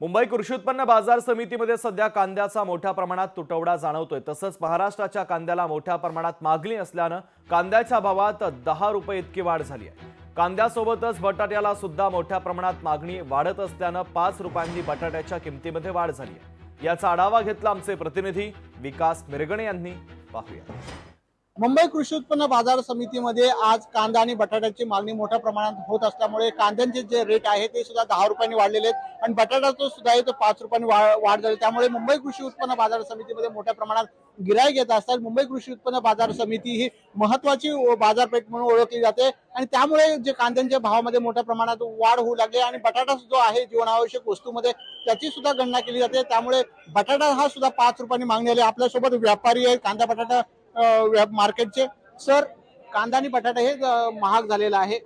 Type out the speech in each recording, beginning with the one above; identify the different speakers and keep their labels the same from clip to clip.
Speaker 1: मुंबई कृषी उत्पन्न बाजार समितीमध्ये सध्या कांद्याचा मोठ्या प्रमाणात तुटवडा जाणवतोय। तसंच महाराष्ट्राच्या कांद्याला मोठ्या प्रमाणात मागणी असल्यानं कांद्याच्या भावात 10 रुपये इतकी वाढ झाली आहे। कांद्यासोबतच बटाट्याला सुद्धा मोठ्या प्रमाणात मागणी वाढत असल्यानं 5 रुपयांनी बटाट्याच्या किमतीमध्ये वाढ झाली आहे। याचा आढावा घेतला आमचे प्रतिनिधी विकास मिरगणे यांनी। पाहूया।
Speaker 2: मुंबई कृषी उत्पन्न बाजार समितीमध्ये आज कांदा आणि बटाट्याची मागणी मोठ्या प्रमाणात होत असल्यामुळे कांद्यांचे जे रेट आहे ते सुद्धा 10 रुपयांनी वाढलेले आहेत आणि बटाट्याचा सुद्धा आहे तो 5 रुपयांनी वाढ झाली। त्यामुळे मुंबई कृषी उत्पन्न बाजार समितीमध्ये मोठ्या प्रमाणात गिराईक येत असतात। मुंबई कृषी उत्पन्न बाजार समिती ही महत्वाची बाजारपेठ म्हणून ओळखली जाते आणि त्यामुळे जे कांद्यांच्या भावामध्ये मोठ्या प्रमाणात वाढ होऊ लागली आणि बटाटा जो आहे जीवनावश्यक वस्तूमध्ये त्याची सुद्धा गणना केली जाते। त्यामुळे बटाटा हा सुद्धा 5 रुपयांनी मागणी आली। आपल्यासोबत व्यापारी आहेत कांदा बटाटा मार्केटचे। सर, कांदा आणि बटाटा हे महाग झालेला आहे।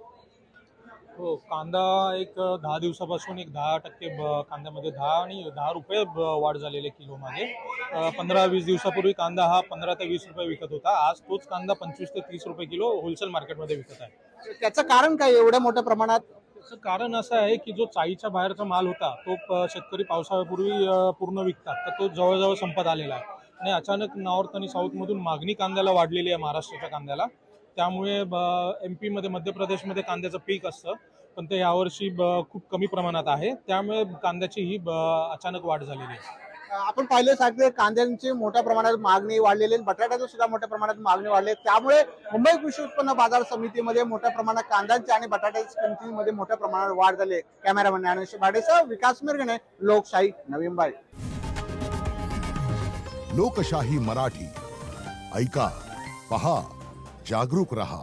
Speaker 3: हो, कांदा एक 10 दिवसापासून एक 10% कांद्यामध्ये 10 रुपये वाढ झालेली किलो मागे। 15-20 दिवसापूर्वी कांदा हा 15 ते 20 रुपये विकत होता। आज तोच कांदा 25 ते 30 रुपये किलो होलसेल मार्केटमध्ये विकत आहे।
Speaker 2: त्याचं कारण काय एवढ्या मोठ्या प्रमाणात?
Speaker 3: त्याचं कारण असं आहे की जो चाळीच्या बाहेरचा माल होता तो शेतकरी पावसाळ्यापूर्वी पूर्ण विकतात, तर तो जवळजवळ संपत आलेला आहे आणि अचानक नॉर्थ आणि साऊथ मधून मागणी कांद्याला वाढलेली आहे महाराष्ट्राच्या कांद्याला। त्यामुळे MP मध्ये मध्य प्रदेशमध्ये कांद्याचं पीक असतं, पण ते यावर्षी खूप कमी प्रमाणात आहे, त्यामुळे कांद्याची ही अचानक वाढ झालेली आहे।
Speaker 2: आपण पाहिलं सारखे कांद्यांची मोठ्या प्रमाणात मागणी वाढलेली आहे, बटाट्याची सुद्धा मोठ्या प्रमाणात मागणी वाढली आहे। त्यामुळे मुंबई कृषी उत्पन्न बाजार समितीमध्ये मोठ्या प्रमाणात कांद्यांच्या आणि बटाट्याच्या किमतीमध्ये मोठ्या प्रमाणात वाढ झाली आहे। कॅमेरामॅन ज्ञानेश्वर भाडेसह विकास मिरगणे, लोकशाही नवी मुंबई।
Speaker 4: लोकशाही मराठी ऐका, पहा, जागरूक रहा।